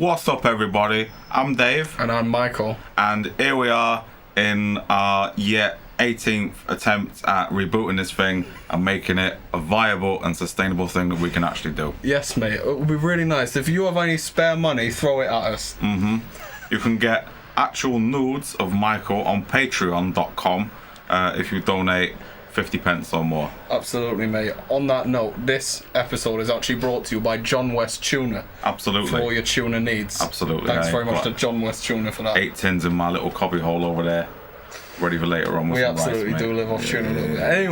What's up, everybody? I'm Dave. And I'm Michael. And here we are in our yet 18th attempt at rebooting this thing and making it a viable and sustainable thing that we can actually do. Yes, mate. It would be really nice. If you have any spare money, throw it at us. You can get actual nudes of Michael on patreon.com if you donate 50 pence or more. Absolutely, mate. On that note, this episode is actually brought to you by John West Tuna. Absolutely. For all your tuna needs. Absolutely. Thanks very much to John West Tuna for that. 8 tins in my little cubby hole over there, ready for later on with We some absolutely rice, do live off tuna a little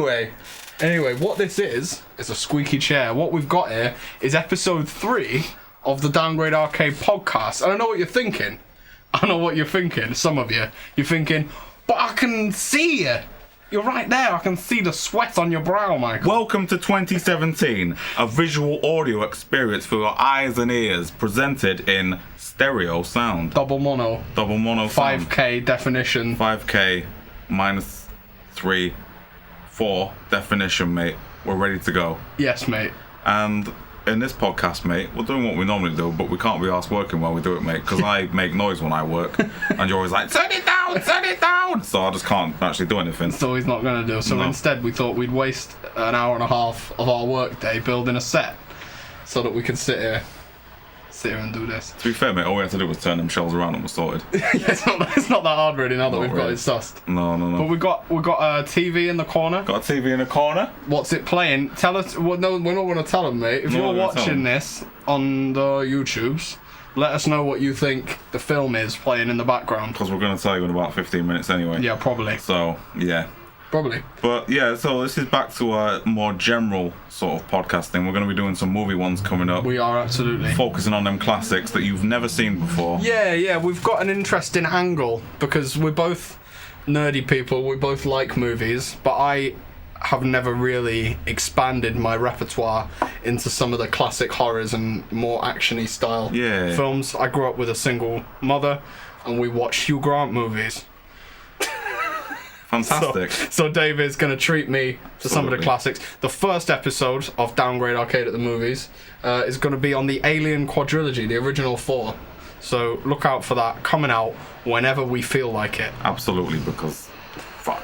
bit. Anyway, what this is a squeaky chair. What we've got here is episode 3 of the Downgrade Arcade podcast. And I know what you're thinking. Some of you. You're thinking, but I can see you. You're right there. I can see the sweat on your brow, Michael. Welcome to 2017, a visual audio experience for your eyes and ears, presented in stereo sound. Double mono sound. 5K definition. 5K minus 3, 4 definition, mate. We're ready to go. Yes, mate. And in this podcast, mate, we're doing what we normally do, but we can't be arsed working while we do it, mate, because I make noise when I work, and you're always like, turn it down, so I just can't actually do anything. So he's not going to do. So No. Instead, we thought we'd waste an hour and a half of our work day building a set so that we could sit here and do this. To be fair, mate, all we had to do was turn them shells around and we're sorted. Yeah, it's not that hard really now that we've got it sussed. No. But we've got a TV in the corner. Got a TV in the corner. What's it playing? Tell us. Well, no, we're not going to tell them, mate. If you're watching this on the YouTubes, let us know what you think the film is playing in the background. Because we're going to tell you in about 15 minutes anyway. Yeah, probably. So, yeah. Probably. But yeah, so this is back to a more general sort of podcasting. We're going to be doing some movie ones coming up. We are, absolutely. Focusing on them classics that you've never seen before. Yeah, we've got an interesting angle because we're both nerdy people, we both like movies, but I have never really expanded my repertoire into some of the classic horrors and more actiony style films. I grew up with a single mother and we watched Hugh Grant movies. Fantastic. So Dave is going to treat me to some of the classics. The first episode of Downgrade Arcade at the Movies is going to be on the Alien quadrilogy, the original 4. So look out for that coming out whenever we feel like it. Absolutely, because fuck.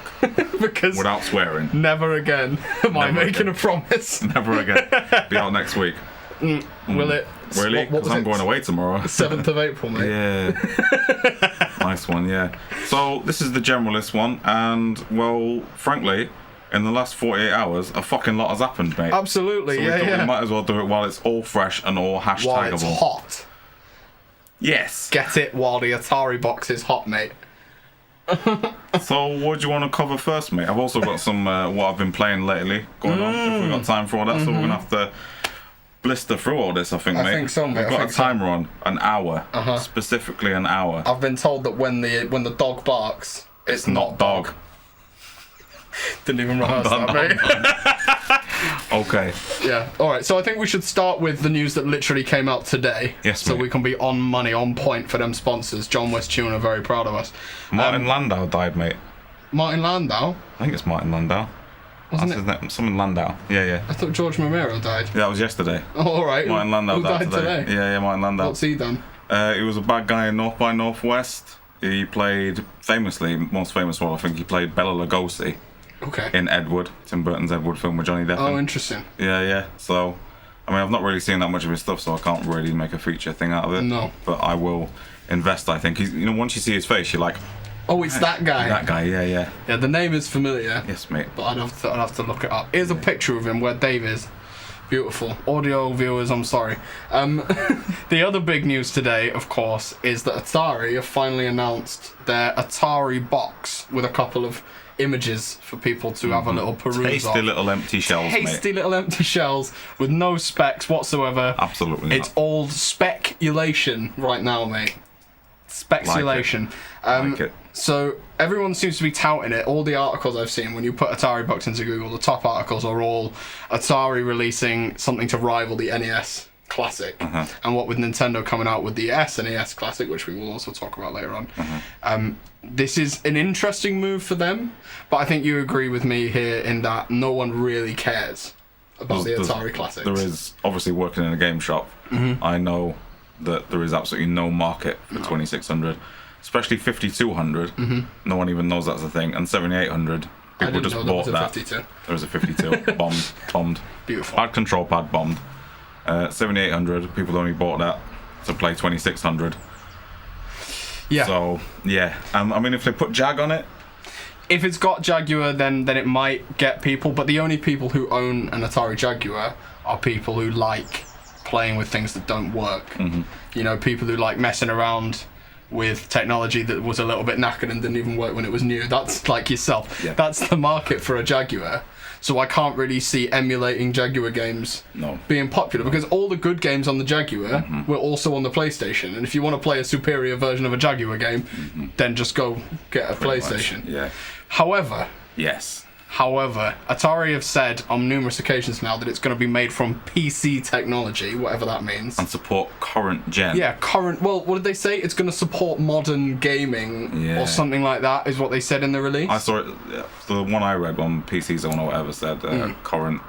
Because without swearing. Never again am I making a promise. Never again. Be out next week. Will it? Really? Because I'm going away tomorrow. 7th of April, mate. Yeah. Nice one, yeah. So, this is the generalist one, and, well, frankly, in the last 48 hours, a fucking lot has happened, mate. Absolutely, so we thought we might as well do it while it's all fresh and all hashtaggable. While it's hot. Yes. Get it while the ATARIBOX is hot, mate. So, what do you want to cover first, mate? I've also got some what I've been playing lately going on, if we've got time for all that, so we're going to have to blister through all this, I think, mate. I think so, mate. We've got a timer on, an hour, specifically an hour. I've been told that when the dog barks, it's not dog. Didn't even rehearse that, mate. Okay. Yeah. All right. So I think we should start with the news that literally came out today. Yes, so mate. we can be on money, on point for them sponsors. John West Tuna, very proud of us. Martin Landau died, mate. Martin Landau? I think it's Martin Landau. Wasn't That's his name. Someone Landau. Yeah. I thought George Romero died. Yeah, that was yesterday. Oh, all right. Martin Landau Who died today. Yeah, Martin Landau. What's he done? He was a bad guy in North by Northwest. He played, most famous role, I think he played Bela Lugosi. Okay. In Edward, Tim Burton's Edward film with Johnny Depp. Oh, interesting. Yeah. So, I mean, I've not really seen that much of his stuff, so I can't really make a feature thing out of it. No. But I will invest, I think. He's, once you see his face, you're like... Oh, it's that guy. That guy, yeah. Yeah, the name is familiar. Yes, mate. But I'd have to look it up. Here's a picture of him where Dave is. Beautiful. Audio viewers, I'm sorry. The other big news today, of course, is that Atari have finally announced their ATARIBOX with a couple of images for people to have a little peruse Tasty of. little empty shells, Tasty mate. little empty shells with no specs whatsoever. Absolutely It's not. all speculation right now, mate. Speculation. Like it. So everyone seems to be touting it. All the articles I've seen, when you put ATARIBOX into Google, the top articles are all Atari releasing something to rival the NES Classic. And what with Nintendo coming out with the SNES Classic, which we will also talk about later on. This is an interesting move for them, but I think you agree with me here in that no one really cares about the Atari Classics. There is, obviously working in a game shop, I know that there is absolutely no market for 2600, especially 5200. No one even knows that's a thing, and 7800. People just bought that. There was a 52. bombed. Beautiful. Had control pad, bombed. 7800. People only bought that to play 2600. Yeah. So yeah, I mean, if they put Jag on it, if it's got Jaguar, then it might get people. But the only people who own an Atari Jaguar are people who like playing with things that don't work. You know, people who like messing around with technology that was a little bit knackered and didn't even work when it was new. That's like yourself. Yeah. That's the market for a Jaguar. So I can't really see emulating Jaguar games being popular, because all the good games on the Jaguar were also on the PlayStation. And if you want to play a superior version of a Jaguar game, then just go get a PlayStation. Yeah. However, However, Atari have said on numerous occasions now that it's going to be made from PC technology, whatever that means. and support current gen. Yeah, current. Well, what did they say? It's going to support modern gaming or something like that, is what they said in the release. I saw it. The one I read on PC Zone or whatever said current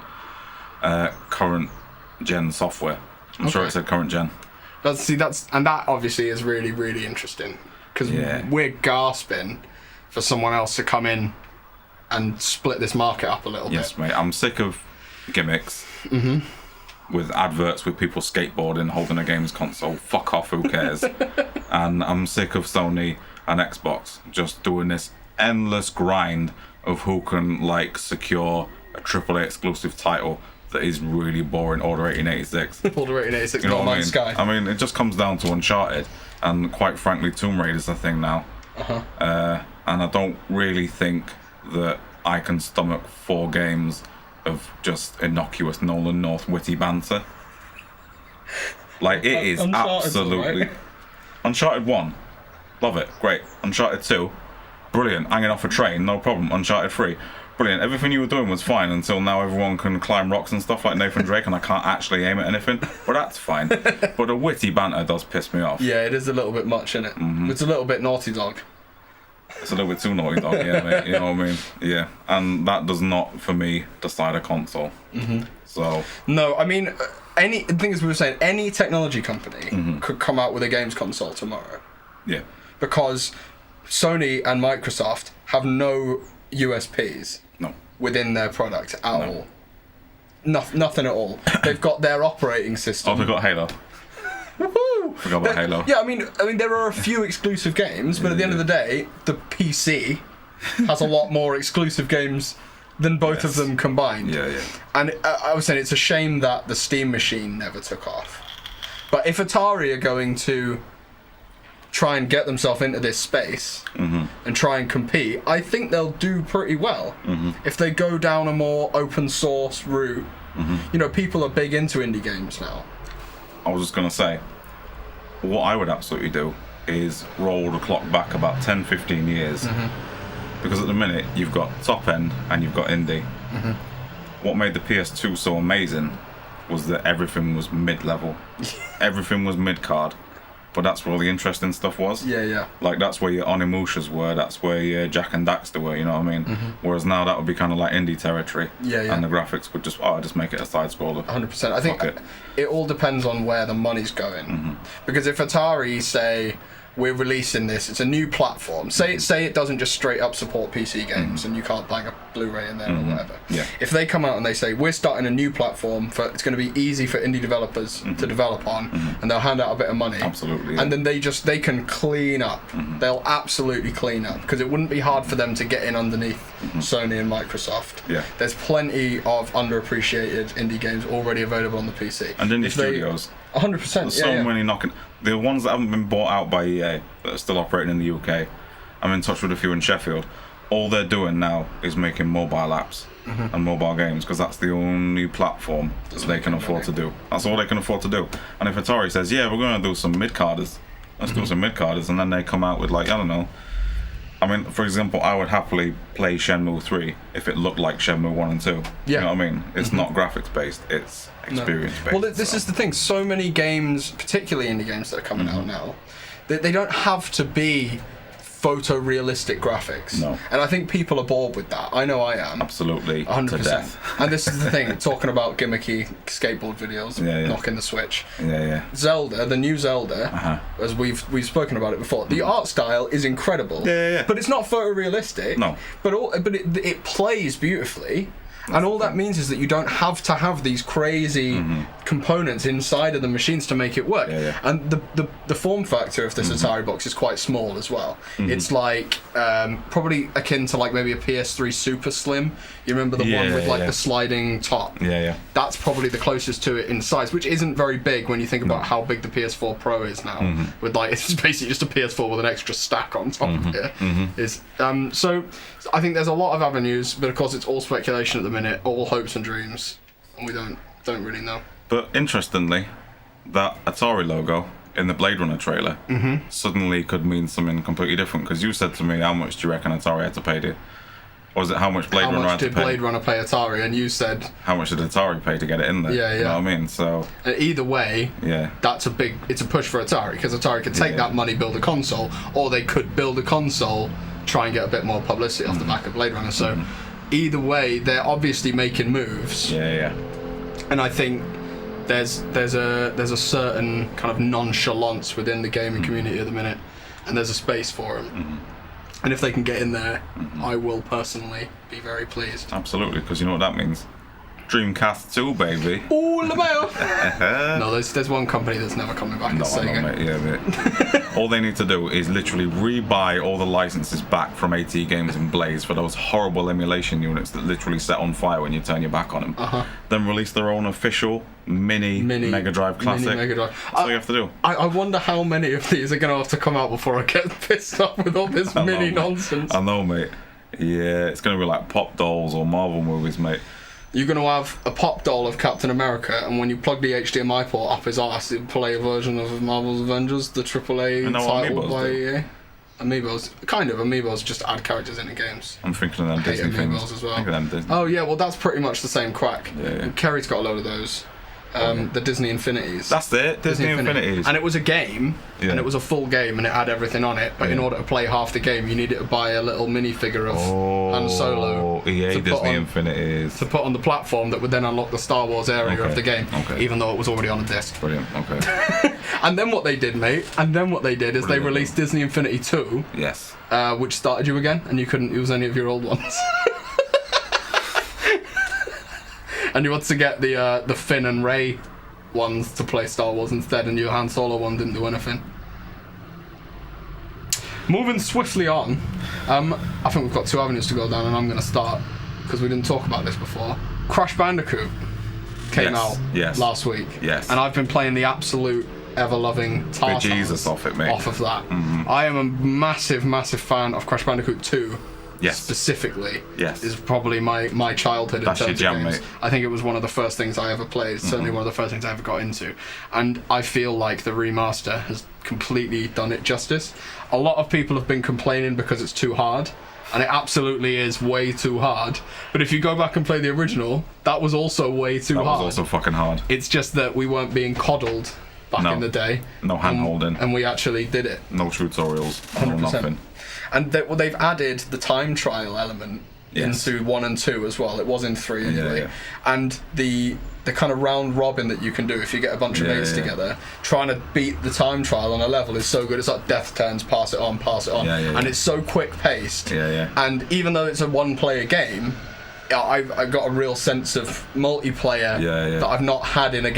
gen software. I'm sure it said current gen. And that obviously is really, really interesting, because we're gasping for someone else to come in and split this market up a little bit. Yes, mate. I'm sick of gimmicks with adverts with people skateboarding, holding a games console. Fuck off, who cares? And I'm sick of Sony and Xbox just doing this endless grind of who can like secure a AAA exclusive title that is really boring. Order 1886. Order 1886, You know not what I Night mean? Sky. I mean, it just comes down to Uncharted, and quite frankly, Tomb Raider's a thing now. And I don't really think that I can stomach 4 games of just innocuous Nolan North witty banter. Like, it is Uncharted's absolutely... alright. Uncharted 1, love it, great. Uncharted 2, brilliant, hanging off a train, no problem. Uncharted 3, brilliant. Everything you were doing was fine until now everyone can climb rocks and stuff like Nathan Drake, and I can't actually aim at anything. But that's fine. But the witty banter does piss me off. Yeah, it is a little bit much, isn't it? It's a little bit Naughty Dog. It's a little bit too Naughty Dog, yeah, mate. You know what I mean? Yeah. And that does not, for me, decide a console. So... No, I mean, the thing is, we were saying, any technology company could come out with a games console tomorrow. Yeah. Because Sony and Microsoft have no USPs within their product at all. Nothing at all. They've got their operating system. Oh, they've got Halo. Woohoo! Forgot about Halo. Yeah, I mean, there are a few exclusive games, but at the end of the day, the PC has a lot more exclusive games than both of them combined. Yeah. And I was saying, it's a shame that the Steam machine never took off. But if Atari are going to try and get themselves into this space and try and compete, I think they'll do pretty well. If they go down a more open source route. You know, people are big into indie games now. I was just going to say, what I would absolutely do is roll the clock back about 10, 15 years. Because at the minute, you've got top end and you've got indie. What made the PS2 so amazing was that everything was mid-level. Everything was mid-card. But that's where all the interesting stuff was. Yeah. Like, that's where your Onimushas were, that's where your Jack and Daxter were, you know what I mean? Whereas now that would be kind of like indie territory. Yeah. And the graphics would just make it a side-scroller. 100%. I think it all depends on where the money's going. Because if Atari say, we're releasing this, it's a new platform. Say it doesn't just straight up support PC games and you can't bang a Blu-ray in there or whatever. Yeah. If they come out and they say, we're starting a new platform, it's going to be easy for indie developers to develop on, and they'll hand out a bit of money. Absolutely. Yeah. And then they can clean up. They'll absolutely clean up, because it wouldn't be hard for them to get in underneath Sony and Microsoft. Yeah. There's plenty of underappreciated indie games already available on the PC. And indie studios. 100%. There's so many knocking. The ones that haven't been bought out by EA that are still operating in the UK. I'm in touch with a few in Sheffield. All they're doing now is making mobile apps and mobile games, because that's the only platform that they can afford to do. That's all they can afford to do. And if Atari says, yeah, we're going to do some mid-carders, let's do some mid-carders, and then they come out with, like, I don't know. I mean, for example, I would happily play Shenmue 3 if it looked like Shenmue 1 and 2. Yeah. You know what I mean? It's not graphics-based, it's experience-based. Well, this is the thing. So many games, particularly indie games that are coming out now, they don't have to be photorealistic graphics. No. And I think people are bored with that. I know I am. Absolutely. 100%. To death. And this is the thing, talking about gimmicky skateboard videos, knocking the Switch. Yeah. Zelda, the new Zelda, as we've spoken about it before, the art style is incredible. Yeah. But it's not photorealistic. No. But it plays beautifully. And all that means is that you don't have to have these crazy components inside of the machines to make it work. Yeah. And the form factor of this Atari box is quite small as well. It's like probably akin to like maybe a PS3 Super Slim. You remember the one with like the sliding top? Yeah. That's probably the closest to it in size, which isn't very big when you think about how big the PS4 Pro is now. With like it's basically just a PS4 with an extra stack on top of it. So I think there's a lot of avenues, but of course it's all speculation at the minute, all hopes and dreams, and we don't really know. But interestingly, that Atari logo in the Blade Runner trailer suddenly could mean something completely different. Because you said to me, how much do you reckon Atari had to pay to? Or was it how much Blade Runner had to pay? How much did Blade Runner pay Atari? And you said... How much did Atari pay to get it in there? Yeah. You know what I mean? So... And either way, it's a push for Atari, because Atari could take that money, build a console, or they could build a console, try and get a bit more publicity off the back of Blade Runner. So either way, they're obviously making moves. Yeah. And I think there's a certain kind of nonchalance within the gaming community at the minute, and there's a space for them. And if they can get in there, I will personally be very pleased. Absolutely, because you know what that means. Dreamcast 2, baby. Ooh, LaMayo! No, there's one company that's never coming back. It's Sega. Mate. All they need to do is literally rebuy all the licenses back from AT Games and Blaze for those horrible emulation units that literally set on fire when you turn your back on them. Then release their own official mini Mega Drive Classic. Mini Mega Drive. That's all you have to do. I wonder how many of these are going to have to come out before I get pissed off with all this mini nonsense. I know, mate. Yeah, it's going to be like Pop Dolls or Marvel movies, mate. You're going to have a pop doll of Captain America, and when you plug the HDMI port up his arse, it'll play a version of Marvel's Avengers, the AAA title by EA. Amiibos, kind of. Amiibos just add characters into games. I'm thinking of them Disney things. As well. I think of them Disney. Oh yeah, well that's pretty much the same crack. Yeah. Kerry's got a load of those. The Disney Infinities. That's it, Disney Infinities. And it was a game, and it was a full game, and it had everything on it, but in order to play half the game, you needed to buy a little minifigure of Han Solo. EA Disney Infinities. To put on the platform that would then unlock the Star Wars area of the game, even though it was already on a disc. Brilliant, okay. And then what they did, mate, is they released Disney Infinity 2. Yes. Which started you again, and you couldn't use any of your old ones. And you wanted to get the Finn and Rey ones to play Star Wars instead, and your Han Solo one didn't do anything. Moving swiftly on, I think we've got two avenues to go down, and I'm going to start, because we didn't talk about this before. Crash Bandicoot came out last week. Yes. And I've been playing the absolute ever-loving Jesus off it, mate. Off of that. I am a massive, massive fan of Crash Bandicoot 2. Yes. Specifically, yes, is probably my childhood. That's in terms your jam, of games. mate. I think it was one of the first things I ever played. Certainly one of the first things I ever got into, and I feel like the remaster has completely done it justice. A lot of people have been complaining because it's too hard, and it absolutely is way too hard. But if you go back and play the original, that was also way too hard. That was also fucking hard. It's just that we weren't being coddled back in the day. No hand holding. And we actually did it. No tutorials. 100%. No nothing. And they've added the time trial element into 1 and 2 as well. It was in 3 anyway. Yeah. And the kind of round robin that you can do if you get a bunch of mates together, trying to beat the time trial on a level is so good. It's like death turns, pass it on. And it's so quick paced. And even though it's a one-player game, I've got a real sense of multiplayer that I've not had in a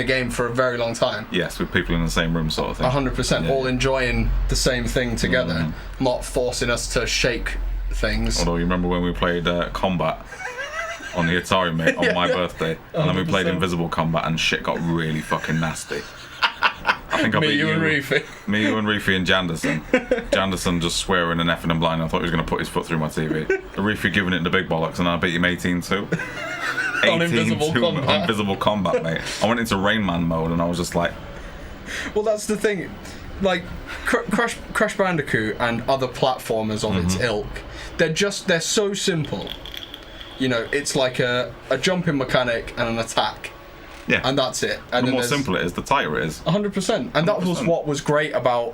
game for a very long time. Yes, with people in the same room sort of thing. 100%, all enjoying the same thing together, not forcing us to shake things. Although you remember when we played Combat on the Atari, mate, on my birthday, and then we played Invisible Combat and shit got really fucking nasty. I think I beat you and Reefy. Me, you and Reefy and Janderson. Janderson just swearing and effing and blind. I thought he was going to put his foot through my TV. Reefy giving it the big bollocks, and I beat him 18-2. On Invisible Combat, mate. I went into Rain Man mode and I was just like... Well, that's the thing. Like, Crash Bandicoot and other platformers of its ilk, they're so simple. You know, it's like a jumping mechanic and an attack. Yeah. And that's it. And the more simple it is, the tighter it is. 100%. And that was what was great about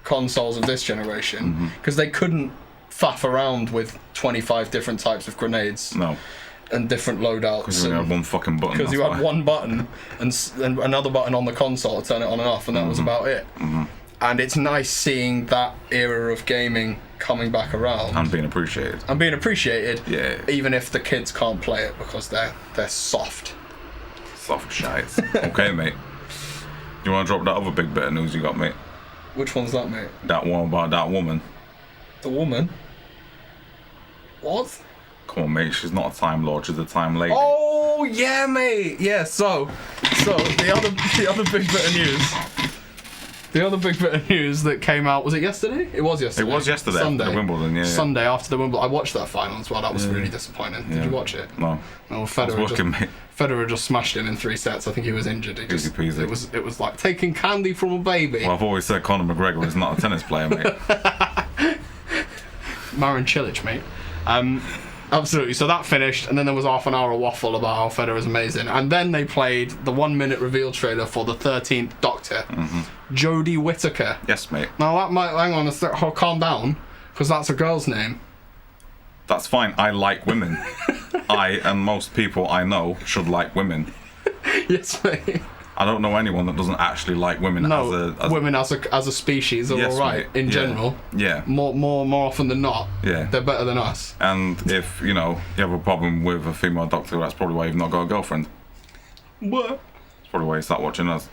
consoles of this generation, because they couldn't faff around with 25 different types of grenades. No. And different loadouts. Because you only had one fucking button. Because you had one button and another button on the console to turn it on and off, and that was about it. And it's nice seeing that era of gaming coming back around. And being appreciated. Yeah. Even if the kids can't play it because they're soft. Soft shites. Okay, mate. You want to drop that other big bit of news you got, mate? Which one's that, mate? That one about that woman. The woman? What? Come on, mate. She's not a Time Lord. She's a Time Lady. Oh yeah, mate. Yeah. So the other big bit of news. The other big bit of news that came out, was it yesterday? It was yesterday. It was yesterday. Sunday. After the Wimbledon, yeah. Sunday after the Wimbledon. I watched that final as well. That was really disappointing. Did you watch it? No. No, Federer just smashed him in 3 sets. I think he was injured. Easy peasy. It was like taking candy from a baby. Well, I've always said Conor McGregor is not a tennis player, mate. Marin Cilic, mate. Absolutely. So that finished, and then there was half an hour of waffle about how Federer's amazing, and then they played the 1 minute reveal trailer for the 13th Doctor, Jodie Whittaker. Yes, mate. Now that might hang on a sec. Calm down, because that's a girl's name. That's fine. I like women. I and most people I know should like women. Yes, mate. I don't know anyone that doesn't actually like women. Women as a species are all right in general. Yeah. More often than not. Yeah. They're better than us. And if you have a problem with a female doctor, that's probably why you've not got a girlfriend. What? That's probably why you start watching us.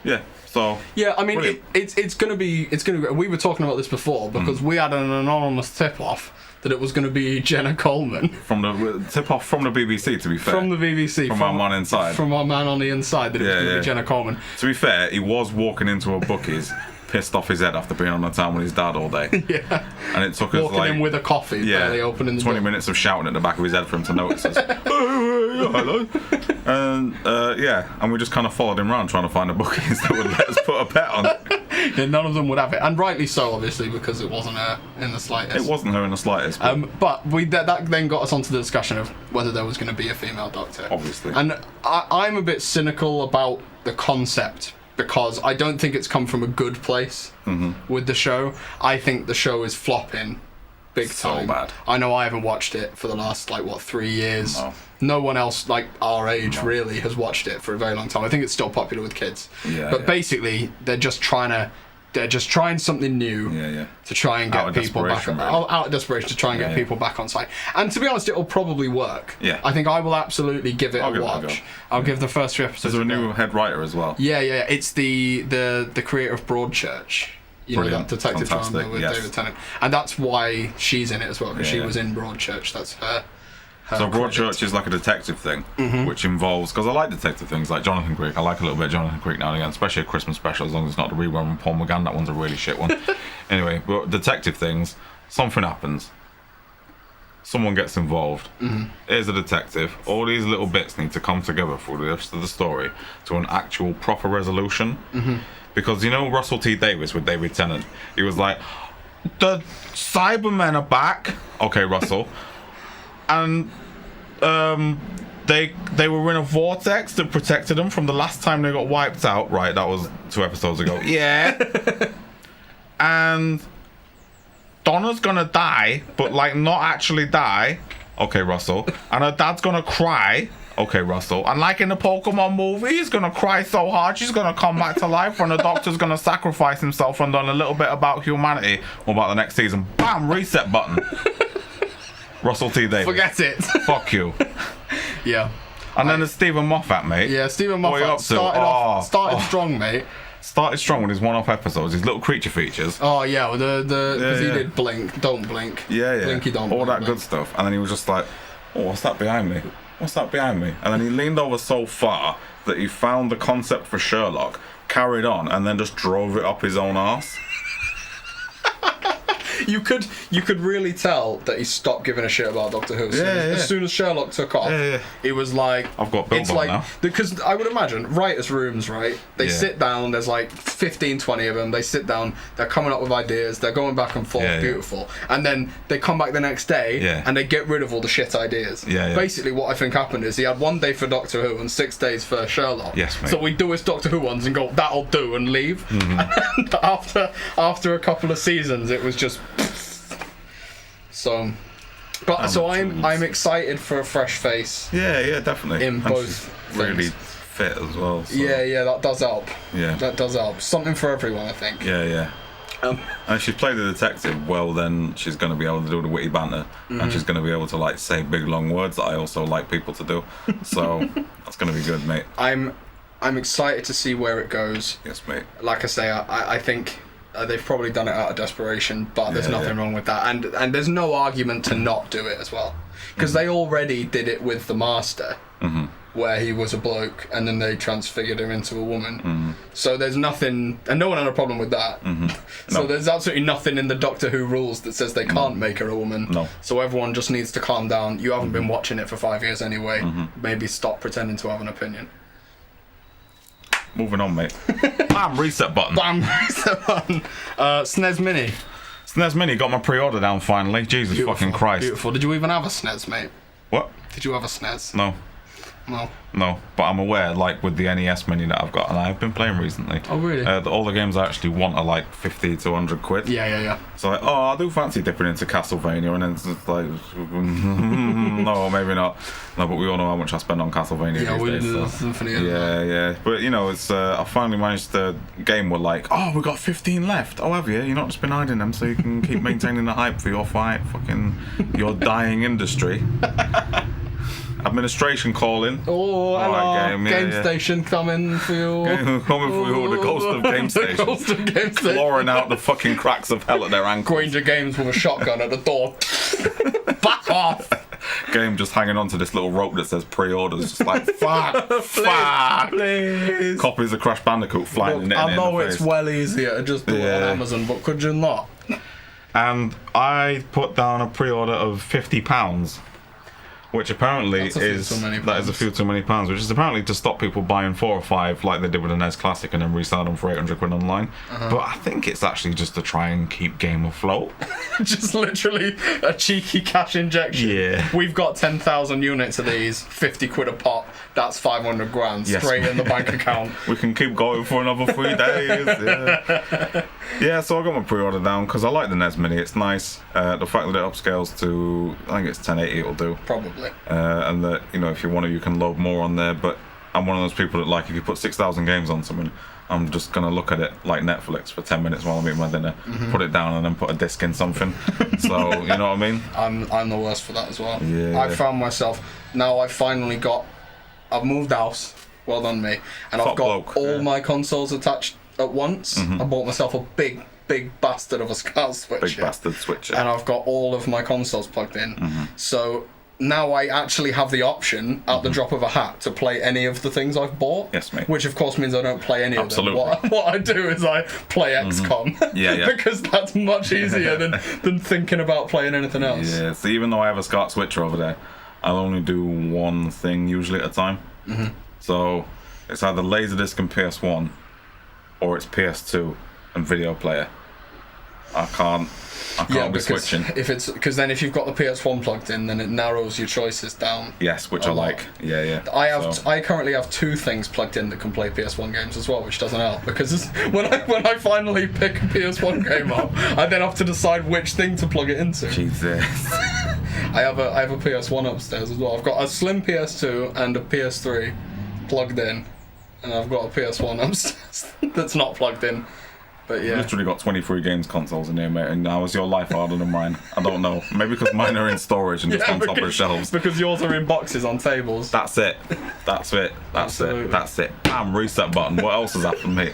Yeah. So. Yeah, I mean, it's gonna be. We were talking about this before because we had an anonymous tip off that it was going to be Jenna Coleman. From the tip-off from the BBC, to be fair. From the BBC. From our man inside. From our man on the inside that it was going to be Jenna Coleman. To be fair, he was walking into a bookies, pissed off his head after being on the town with his dad all day. Yeah. And it took us walking in with a coffee, barely opening the 20 door. minutes of shouting at the back of his head for him to notice us. Hello. And and we just kind of followed him around trying to find a bookies that would let us put a bet on it. Yeah, none of them would have it, and rightly so, obviously, because it wasn't her in the slightest. It wasn't her in the slightest. But that then got us onto the discussion of whether there was going to be a female doctor. Obviously. And I'm a bit cynical about the concept because I don't think it's come from a good place with the show. I think the show is flopping big time. So bad. I know I haven't watched it for the last 3 years. No one else our age really has watched it for a very long time. I think it's still popular with kids. But basically, they're just trying something new to try and get people back out of desperation to try and get people back on site. And to be honest, it'll probably work. Yeah. I think I will absolutely give it a watch. I'll give the first 3 episodes. There's a new head writer as well. Yeah. It's the creator of Broadchurch. That detective drama with David Tennant. And that's why she's in it as well, because she was in Broadchurch. That's her. So Broadchurch is like a detective thing, which involves, because I like detective things like Jonathan Creek. I like a little bit of Jonathan Creek now and again, especially a Christmas special, as long as it's not the rerun with Paul McGann. That one's a really shit one. Anyway, but detective things, something happens. Someone gets involved. Here's a detective. All these little bits need to come together for the rest of the story to an actual proper resolution. Because Russell T Davies with David Tennant, he was like, the Cybermen are back. Okay, Russell. And they were in a vortex that protected them from the last time they got wiped out. Right, that was 2 episodes ago. Yeah. And Donna's gonna die, but not actually die. Okay, Russell. And her dad's gonna cry. Okay, Russell. And like in the Pokemon movie, he's gonna cry so hard she's gonna come back to life when the doctor's gonna sacrifice himself and learn a little bit about humanity. What about the next season? Bam! Reset button. Russell T Davies. Forget it. Fuck you. Yeah. And then there's Stephen Moffat, mate. Yeah, Stephen Moffat started strong, mate. Started strong with his one-off episodes, his little creature features. Oh yeah, because he did Blink, Don't Blink. Yeah. Blinky Don't All Blink, that good stuff. And then he was just like, oh, what's that behind me? What's that behind me? And then he leaned over so far that he found the concept for Sherlock, carried on, and then just drove it up his own arse. you could really tell that he stopped giving a shit about Doctor Who. As soon as Sherlock took off, it was like, I've got Bilbo now. Because I would imagine writers' rooms, right? They sit down. There's like 15, 20 of them. They sit down. They're coming up with ideas. They're going back and forth, beautiful. And then they come back the next day and they get rid of all the shit ideas. Basically, what I think happened is he had 1 day for Doctor Who and 6 days for Sherlock. Yes, mate. So we do his Doctor Who ones and go, that'll do, and leave. And after a couple of seasons, it was just so. But so I'm excited for a fresh face. Yeah, definitely. In both really fit as well. So. Yeah, that does help. Yeah, that does help. Something for everyone, I think. Yeah. And if she's played the detective well, then she's going to be able to do the witty banter, and she's going to be able to like say big long words that I also like people to do. So that's going to be good, mate. I'm excited to see where it goes. Yes, mate. Like I say, I think they've probably done it out of desperation, but there's nothing wrong with that, and there's no argument to not do it as well, because they already did it with the Master, where he was a bloke and then they transfigured him into a woman. So there's nothing, and no one had a problem with that. So there's absolutely nothing in the Doctor Who rules that says they can't make her a woman. No. So everyone just needs to calm down. You haven't been watching it for 5 years anyway. Maybe stop pretending to have an opinion. Moving on, mate. Bam, reset button. SNES Mini. SNES Mini, got my pre-order down finally. Jesus fucking Christ. Beautiful. Did you even have a SNES, mate? What? Did you have a SNES? No, but I'm aware, like with the NES Mini that I've got, and I've been playing recently. Oh, really? All the games I actually want are like 50 to 100 quid. Yeah. So like, I do fancy dipping into Castlevania, and then it's just like, no, maybe not. No, but we all know how much I spend on Castlevania these days. Yeah. But you know, it's I finally managed the game where like, we got 15 left. Oh, have you? You're not just been hiding them so you can keep maintaining the hype for your your dying industry. Administration calling. Oh, hello. Game Station coming for you. Coming for you, the ghost of Game Station. The ghost of Game Station. Clawing out the fucking cracks of hell at their ankles. Granger Games with a shotgun at the door. Back off. Game just hanging on to this little rope that says pre-orders. Just like, fuck. Please. Copies of Crash Bandicoot flying in the face. I know it's well easier to just do it on Amazon, but could you not? And I put down a pre-order of £50. Which apparently is a few too many pounds, which is apparently to stop people buying 4 or 5 like they did with the NES Classic and then resell them for 800 quid online. But I think it's actually just to try and keep game afloat. Just literally a cheeky cash injection. Yeah. We've got 10,000 units of these, 50 quid a pop. That's 500 grand straight in the bank account. We can keep going for another 3 days. Yeah, so I got my pre-order down because I like the NES Mini. It's nice. The fact that it upscales to, I think it's 1080 it'll do. Probably. And that, you know, if you want to, you can load more on there. But I'm one of those people that, like, if you put 6,000 games on something, I'm just going to look at it like Netflix for 10 minutes while I'm eating my dinner, put it down and then put a disc in something. So, you know what I mean? I'm the worst for that as well. Yeah. I found myself, now I've finally got, I've moved house, well done me, and I've got all my consoles attached at once. I bought myself a big bastard of a SCART switcher. Big bastard switcher. And I've got all of my consoles plugged in. So now I actually have the option at the drop of a hat to play any of the things I've bought. Yes, mate. Which of course means I don't play any of them. What I do is I play XCOM. Because that's much easier than thinking about playing anything else. Yeah, so even though I have a SCART switcher over there, I'll only do one thing usually at a time. So it's either Laserdisc and PS1, or it's PS2 and video player. I can't be switching. Because if you've got the PS1 plugged in, then it narrows your choices down. Yes, which I like. Yeah. I currently have 2 things plugged in that can play PS1 games as well, which doesn't help because when I finally pick a PS1 game up, I then have to decide which thing to plug it into. Jesus. I have a PS1 upstairs as well. I've got a slim PS2 and a PS3 plugged in, and I've got a PS1 upstairs that's not plugged in. But yeah. I've literally got 23 games consoles in here, mate, and how is your life harder than mine? I don't know. Maybe because mine are in storage and just on top of shelves. Because yours are in boxes on tables. That's it. That's it. Bam, reset button. What else has happened, mate?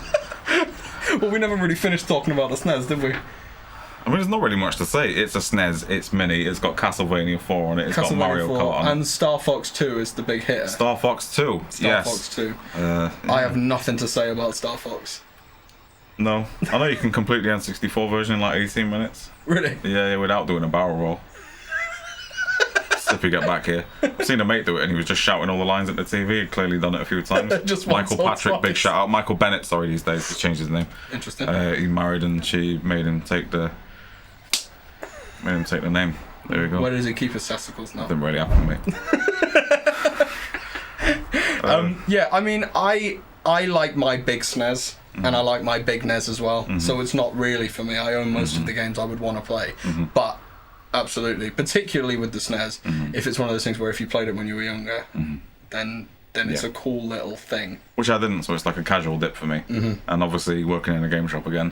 Well, we never really finished talking about the SNES, did we? I mean, there's not really much to say. It's a SNES, it's mini, it's got Castlevania 4 on it, it's got Mario Kart on it. And Star Fox 2 is the big hitter. Star Fox 2, Star Fox 2. I have nothing to say about Star Fox. No. I know you can complete the N64 version in like 18 minutes. Really? Yeah, without doing a barrel roll. If you get back here, I've seen a mate do it and he was just shouting all the lines at the TV. He'd clearly done it a few times. Just Michael once or Patrick, big twice. shout out. Michael Bennett, sorry, these days he's changed his name. Interesting. He married and she made him take the name. There we go. Where does he keep his testicles now? Didn't really happen, mate. Yeah, I mean, I like my big SNES, and I like my big NES as well, so it's not really for me. I own most of the games I would want to play, but absolutely, particularly with the SNES, if it's one of those things where if you played it when you were younger, then it's a cool little thing. Which I didn't, so it's like a casual dip for me. And obviously, working in a game shop again,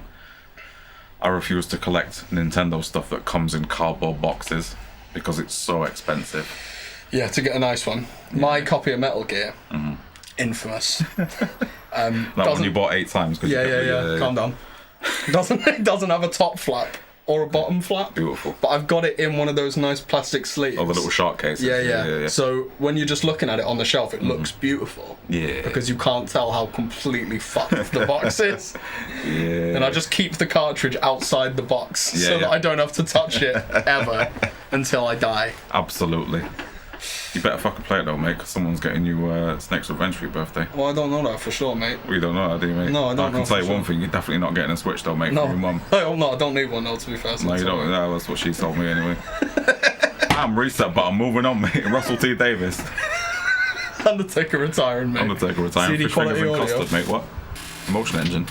I refuse to collect Nintendo stuff that comes in cardboard boxes because it's so expensive. Yeah, to get a nice one. My copy of Metal Gear, infamous. That one you bought 8 times. Yeah. Calm down. It doesn't have a top flap or a bottom flap. Beautiful. But I've got it in one of those nice plastic sleeves. Oh, the little shark cases. Yeah. So when you're just looking at it on the shelf, it looks beautiful. Yeah. Because you can't tell how completely fucked the box is. Yeah. And I just keep the cartridge outside the box so that I don't have to touch it ever until I die. Absolutely. You better fucking play it though, mate, because someone's getting you Snake's Revenge for your birthday. Well, I don't know that for sure, mate. Well, you don't know that, do you, mate? No, I don't know. I can tell you one thing, you're definitely not getting a Switch though, mate, No. from your mum. Oh, no, I don't need one though, to be fair. No, you don't. No, that's what she told me anyway. I'm reset button, moving on, mate. Russell T Davis. Undertaker retiring, mate. Undertaker retiring. CD Fish fingers quality and audio. custard, mate. What? Emotion engine.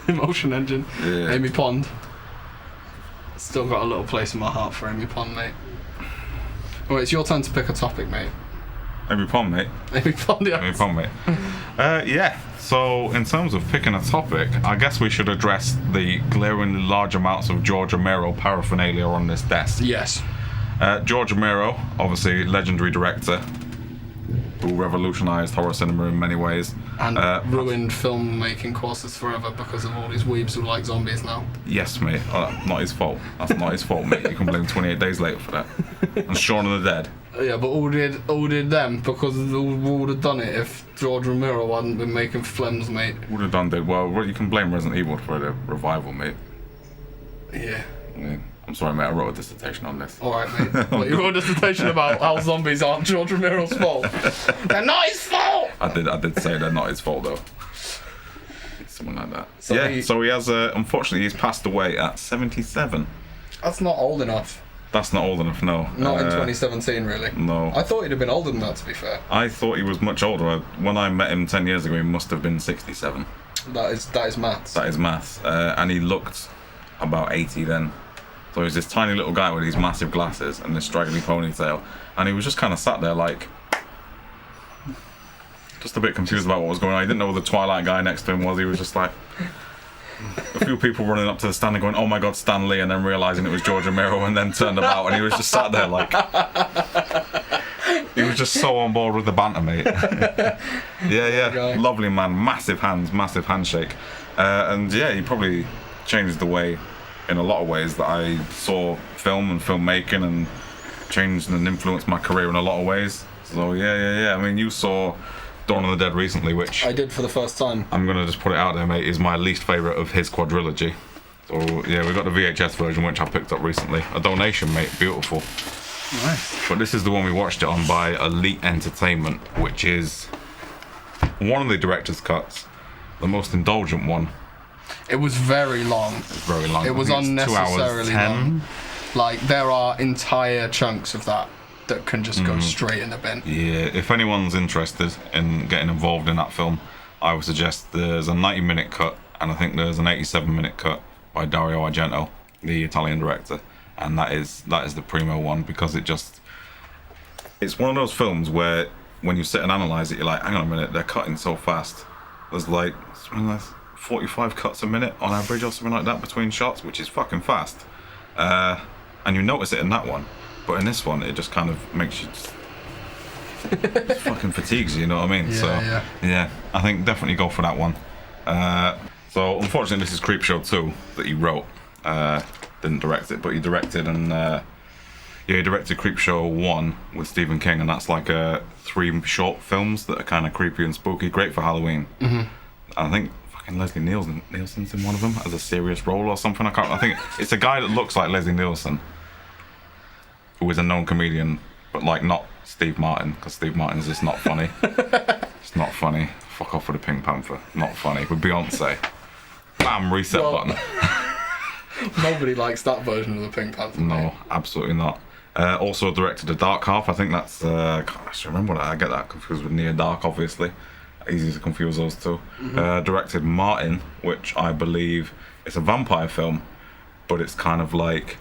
Emotion engine. Yeah. Amy Pond. Still got a little place in my heart for Amy Pond, mate. Oh, it's your turn to pick a topic, mate. Amy Pond, mate. Amy Pond, yeah. Amy Pond, mate. Yeah. So, in terms of picking a topic, I guess we should address the glaringly large amounts of George Romero paraphernalia on this desk. Yes. George Romero, obviously legendary director, who revolutionised horror cinema in many ways. And ruined filmmaking courses forever because of all these weebs who like zombies now. Yes, mate. Not his fault. That's not his fault, mate. You can blame 28 Days Later for that. And Shaun of the Dead. Yeah, but all did them because who would have done it if George Romero hadn't been making films, mate. Would have done did well. You can blame Resident Evil for the revival, mate. Yeah. I'm sorry, mate. I wrote a dissertation on this. Alright, mate. What, you wrote a dissertation about how zombies aren't George Romero's fault? They're not his fault! I did say they're not his fault, though. Something like that. So so he has, unfortunately, he's passed away at 77. That's not old enough. That's not old enough, no. Not in 2017, really. No. I thought he'd have been older than that, to be fair. I thought he was much older. When I met him 10 years ago, he must have been 67. That is maths. That is maths. And he looked about 80 then. So he was this tiny little guy with these massive glasses and this straggly ponytail. And he was just kind of sat there like... just a bit confused about what was going on. He didn't know who the Twilight guy next to him was. He was just like... a few people running up to the stand and going, "Oh my God, Stan Lee," and then realising it was George Romero, and then turned about and he was just sat there like... he was just so on board with the banter, mate. Yeah. Lovely man. Massive hands, massive handshake. And yeah, he probably changed the way, in a lot of ways, that I saw film and filmmaking, and changed and influenced my career in a lot of ways. So yeah. I mean, you saw Dawn of the Dead recently, which I did for the first time. I'm gonna just put it out there, mate, is my least favourite of his quadrilogy. So yeah, we got the VHS version, which I picked up recently. A donation, mate. Beautiful. Nice. But this is the one we watched it on by Elite Entertainment, which is one of the director's cuts, the most indulgent one. It was very long. It's very long. It was I think it's unnecessarily 2 hours 10. long. Like, there are entire chunks of that can just go straight in the bin. Yeah, if anyone's interested in getting involved in that film, I would suggest there's a 90-minute cut, and I think there's an 87-minute cut by Dario Argento, the Italian director, and that is the primo one, because it's one of those films where when you sit and analyse it, you're like, hang on a minute, they're cutting so fast. There's like something like 45 cuts a minute on average or something like that between shots, which is fucking fast. And you notice it in that one. But in this one, it just kind of makes you it fucking fatigues you, you know what I mean? Yeah, I think definitely go for that one. So unfortunately, this is Creepshow 2 that he wrote. Didn't direct it, but he directed, and he directed Creepshow 1 with Stephen King, and that's like 3 short films that are kind of creepy and spooky, great for Halloween. I think fucking Leslie Nielsen's in one of them as a serious role or something. I think it's a guy that looks like Leslie Nielsen, who is a known comedian, but like not Steve Martin, because Steve Martin's just not funny. It's not funny. Fuck off with the Pink Panther. Not funny. With Beyonce. Bam, reset button. Nobody likes that version of the Pink Panther. No, mate. absolutely not. Also directed The Dark Half. I think that's. I can't remember what I get that confused with Near Dark, obviously. Easy to confuse those two. Directed Martin, which I believe is a vampire film, but it's kind of like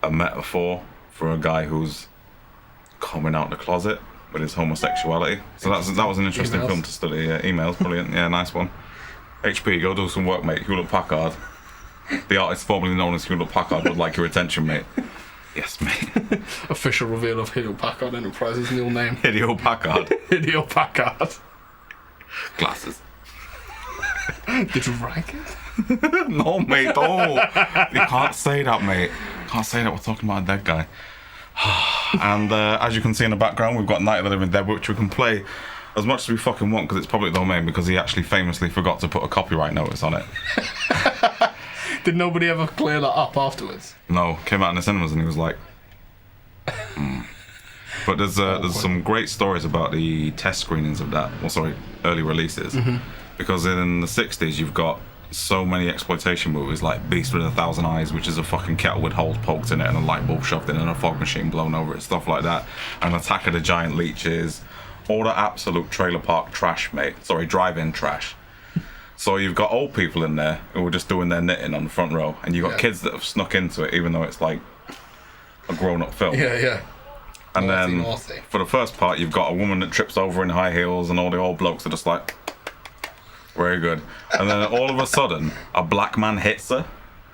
a metaphor for a guy who's coming out the closet with his homosexuality. So that was an interesting film to study. Emails, brilliant. Yeah, nice one. HP, go do some work, mate. Hewlett Packard. The artist formerly known as Hewlett Packard would like your attention, mate. Yes, mate. Official reveal of Hewlett Packard Enterprises' new name. Hideo Packard. Hideo Packard. Glasses. Did you rank it? No, mate, don't. You can't say that, mate. Can't say that. We're talking about a dead guy. And as you can see in the background, we've got Night of the Living Dead, which we can play as much as we fucking want because it's public domain, because he actually famously forgot to put a copyright notice on it. Did nobody ever clear that up afterwards? No, came out in the cinemas and he was like, But there's some great stories about the test screenings of that. Well, sorry, early releases. Because in the 60s, you've got so many exploitation movies like Beast with a Thousand Eyes, which is a fucking kettle with holes poked in it and a light bulb shoved in and a fog machine blown over it, stuff like that. And Attack of the Giant Leeches. All the absolute trailer park trash, mate. Sorry, drive-in trash. So you've got old people in there who are just doing their knitting on the front row, and you've got kids that have snuck into it, even though it's like a grown-up film. Yeah. And naughty, then naughty. For the first part, you've got a woman that trips over in high heels, and all the old blokes are just like, very good. And then all of a sudden, a black man hits her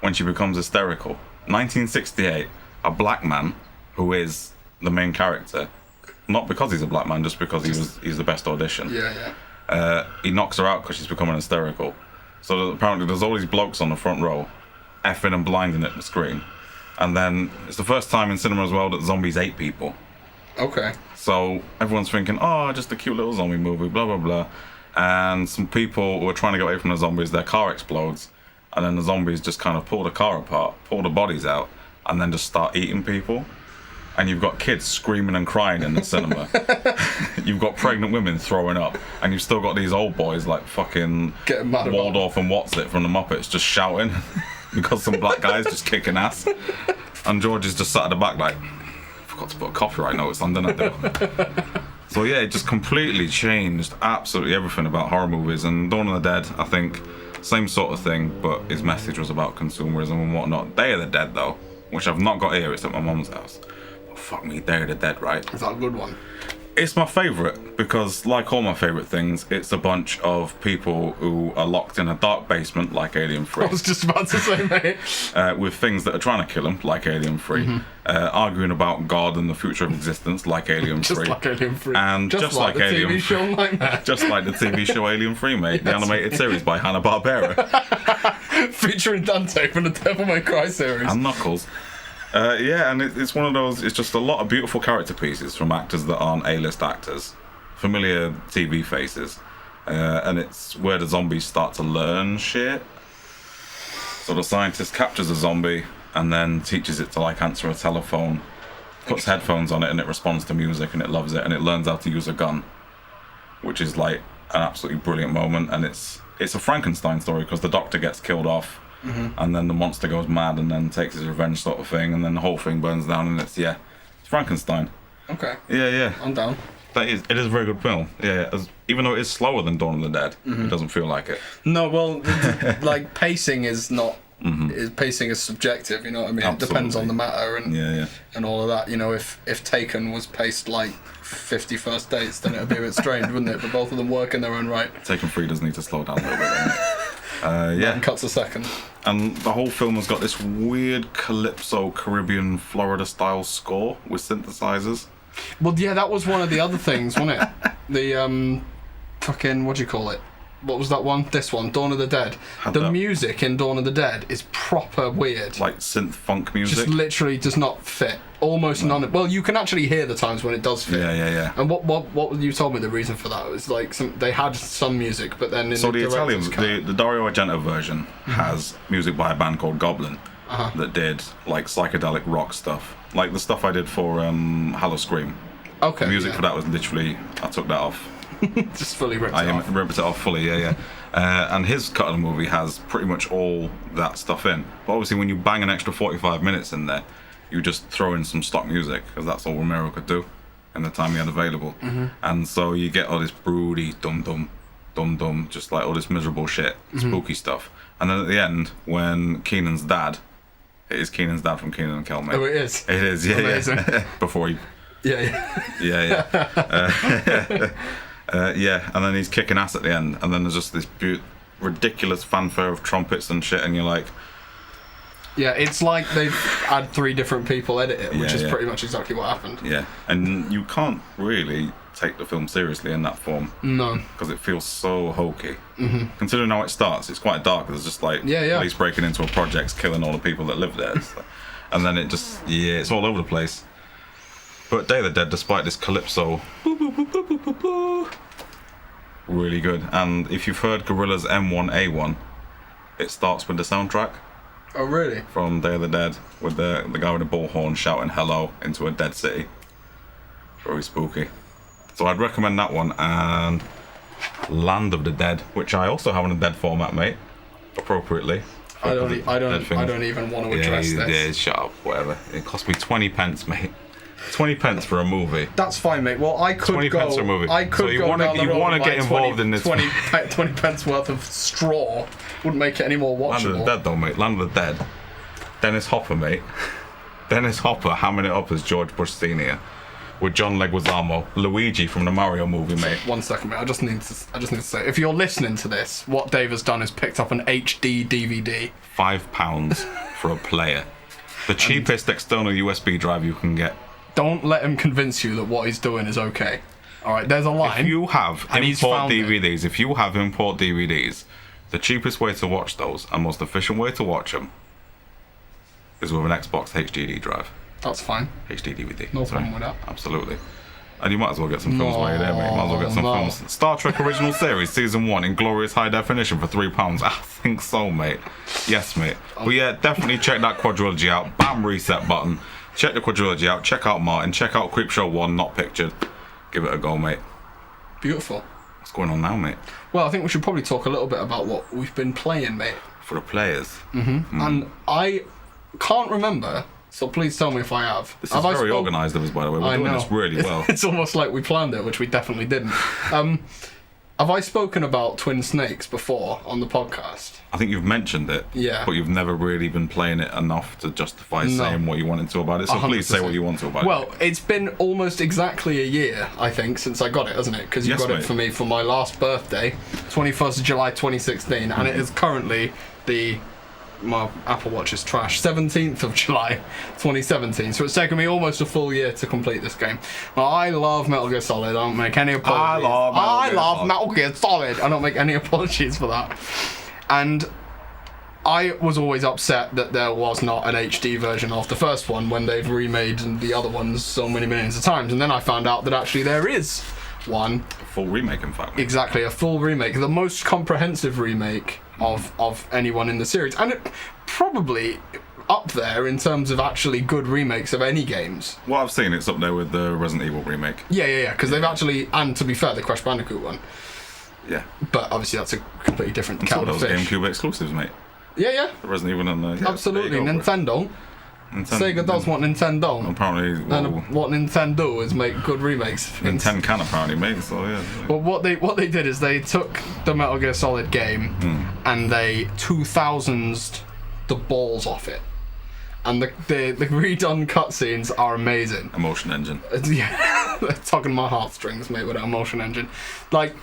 when she becomes hysterical. 1968, a black man who is the main character, not because he's a black man, just because he's the best audition. Yeah. He knocks her out because she's becoming hysterical. So apparently there's all these blokes on the front row, effing and blinding at the screen. And then it's the first time in cinema as well that zombies ate people. Okay. So everyone's thinking, oh, just a cute little zombie movie, blah, blah, blah. And some people who are trying to get away from the zombies, their car explodes. And then the zombies just kind of pull the car apart, pull the bodies out, and then just start eating people. And you've got kids screaming and crying in the cinema. You've got pregnant women throwing up. And you've still got these old boys like fucking getting mad Waldorf and What's It from the Muppets just shouting because some black guy's just kicking ass. And George is just sat at the back like, forgot to put a copyright notice on, didn't I? So yeah, it just completely changed absolutely everything about horror movies. And Dawn of the Dead, I think, same sort of thing, but his message was about consumerism and whatnot. Day of the Dead though, which I've not got here, it's at my mum's house. Fuck me, Day of the Dead, right? Is that a good one? It's my favourite because, like all my favourite things, it's a bunch of people who are locked in a dark basement, like Alien 3. I was just about to say, mate. With things that are trying to kill them, like Alien 3. Arguing about God and the future of existence, like Alien 3. Just like Alien 3. And just like the Alien TV show Nightmare. Just like the TV show Alien 3, mate. The animated series by Hanna-Barbera. Featuring Dante from the Devil May Cry series. And Knuckles. Yeah, and it's one of those, it's just a lot of beautiful character pieces from actors that aren't A-list actors, familiar TV faces, and it's where the zombies start to learn shit. So the scientist captures a zombie and then teaches it to like answer a telephone, puts headphones on it and it responds to music and it loves it, and it learns how to use a gun, which is like an absolutely brilliant moment. And it's a Frankenstein story because the doctor gets killed off. And then the monster goes mad and then takes his revenge sort of thing, and then the whole thing burns down, and it's Frankenstein. Okay. Yeah. I'm down. It is a very good film. Yeah. Even though it is slower than Dawn of the Dead, it doesn't feel like it. No, well, like pacing is not. Pacing is subjective. You know what I mean? Absolutely. It depends on the matter and and all of that. You know, if Taken was paced like 50 First Dates, then it would be a bit strange, wouldn't it? But both of them work in their own right. Taken 3 does need to slow down a little bit. Doesn't it? And cuts a second. And the whole film has got this weird calypso Caribbean Florida style score with synthesizers. Well, yeah, that was one of the other things, wasn't it? The fucking, what do you call it? what was that one? This one, Dawn of the Dead. The music in Dawn of the Dead is proper weird. Like synth funk music? Just literally does not fit. Almost none. Well, you can actually hear the times when it does fit. Yeah. And what you told me the reason for that was like they had some music, but then in the Italian, the Dario Argento version has music by a band called Goblin that did like psychedelic rock stuff, like the stuff I did for Hallow Scream. Okay. The music for that was literally, I took that off. Just fully ripped it off. I ripped it off fully, yeah. And his cut of the movie has pretty much all that stuff in. But obviously, when you bang an extra 45 minutes in there, you just throw in some stock music, because that's all Romero could do in the time he had available. And so you get all this broody, dum-dum, just like all this miserable shit, spooky stuff. And then at the end, when Keenan's dad, it is Keenan's dad from Keenan and Kel, mate. Oh, it is? It is, yeah. Amazing. Before he... Yeah. And then he's kicking ass at the end, and then there's just this ridiculous fanfare of trumpets and shit, and you're like... Yeah, it's like they've had 3 different people edit it, which is pretty much exactly what happened. Yeah, and you can't really take the film seriously in that form. No. Because it feels so hokey. Considering how it starts, it's quite dark. There's just like police breaking into a project, killing all the people that live there. And then it just, it's all over the place. But Day of the Dead, despite this calypso, really good. And if you've heard Gorillaz M1A1, it starts with the soundtrack. Oh, really? From Day of the Dead, with the guy with the bullhorn shouting hello into a dead city. Very spooky. So I'd recommend that one, and Land of the Dead, which I also have on a dead format, mate. Appropriately. I don't even want to address this. Yeah, shut up, whatever. It cost me 20 pence, mate. 20 pence for a movie. That's fine, mate. Well, I could 20 go. pence for a movie. I could so you go want down the road you want to get involved 20, in this? 20 pence worth of straw wouldn't make it any more watchable. Land of the Dead, though, mate. Land of the Dead. Dennis Hopper, mate. Dennis Hopper hamming it up as George Bush Sr. with John Leguizamo, Luigi from the Mario movie, mate. 1 second, mate. I just need to say, if you're listening to this, what Dave has done is picked up an HD DVD. £5 for a player. The cheapest external USB drive you can get. Don't let him convince you that what he's doing is okay. All right, there's a line. If you have import DVDs, the cheapest way to watch those and most efficient way to watch them is with an Xbox HDD drive. That's fine. HD DVD. No problem with that. Absolutely. And you might as well get some films while you're there, mate. You might as well get some films. Star Trek Original Series, Season 1, in glorious high definition for £3. I think so, mate. Yes, mate. But yeah, definitely check that quadrilogy out. Bam, reset button. Check the quadrilogy out. Check out Martin. Check out Creepshow 1, not pictured. Give it a go, mate. Beautiful. What's going on now, mate? Well, I think we should probably talk a little bit about what we've been playing, mate. For the players. And I can't remember, so please tell me if I have. This is very organised of us, by the way. We're doing this really well. It's almost like we planned it, which we definitely didn't. Have I spoken about Twin Snakes before on the podcast? I think you've mentioned it, but you've never really been playing it enough to justify saying what you wanted to about it, so 100%. Please say what you want to about it. Well, it's been almost exactly a year, I think, since I got it, hasn't it? Because you got it for me for my last birthday, 21st of July 2016, and it is currently my Apple Watch is trash, 17th of July 2017, so it's taken me almost a full year to complete this game. Now, I love Metal Gear Solid. I don't make any apologies. I love Metal Gear Solid. I don't make any apologies for that. And I was always upset that there was not an HD version of the first one when they've remade the other ones so many millions of times, and then I found out that actually there is one. A full remake, in fact. Exactly, a full remake. The most comprehensive remake of anyone in the series, and it probably up there in terms of actually good remakes of any games. Well, I've seen it's up there with the Resident Evil remake. Yeah, because they've actually, and to be fair, the Crash Bandicoot one. Yeah. But obviously that's a completely different kettle of fish. Those GameCube exclusives, mate. Yeah. The Resident Evil and absolutely, Nintendo. Sega does what Nintendo. Apparently, and what Nintendo is make good remakes. Nintendo can apparently make, so yeah. Well, what they did is they took the Metal Gear Solid game and they 2000'd the balls off it. And the redone cutscenes are amazing. Emotion engine. Yeah, they're tugging my heartstrings, mate, with that emotion engine. Like,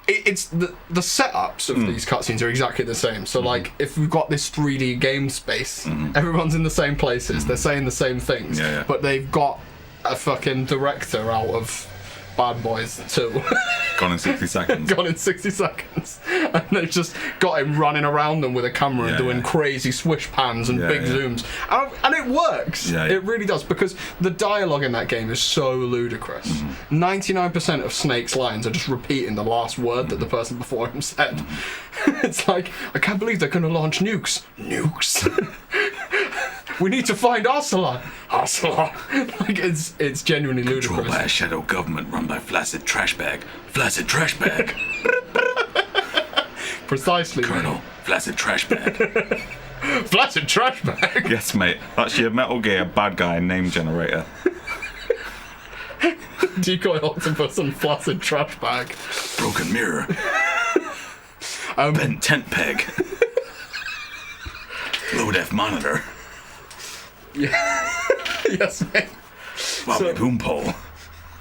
it's the setups of these cutscenes are exactly the same. So like, if we've got this 3D game space, everyone's in the same places, they're saying the same things, but they've got a fucking director out of Bad Boys 2. Gone in 60 seconds. Gone in 60 seconds. And they've just got him running around them with a camera and doing crazy swish pans and big zooms. And it works. Yeah, it really does, because the dialogue in that game is so ludicrous. 99% of Snake's lines are just repeating the last word that the person before him said. It's like, I can't believe they're going to launch nukes. Nukes. We need to find Arsalan. Arsalan. Like, it's genuinely ludicrous. Controlled by a shadow government run by Flaccid Trash Bag. Flaccid Trash Bag. Precisely. Colonel, Flaccid Trash Bag. Flaccid Trash Bag? Yes, mate. That's your Metal Gear bad guy name generator. Decoy Octopus and Flaccid Trash Bag. Broken Mirror. Bent Tent Peg. Low Def Monitor. Yeah. Yes, mate. Wobbly Boom Pole.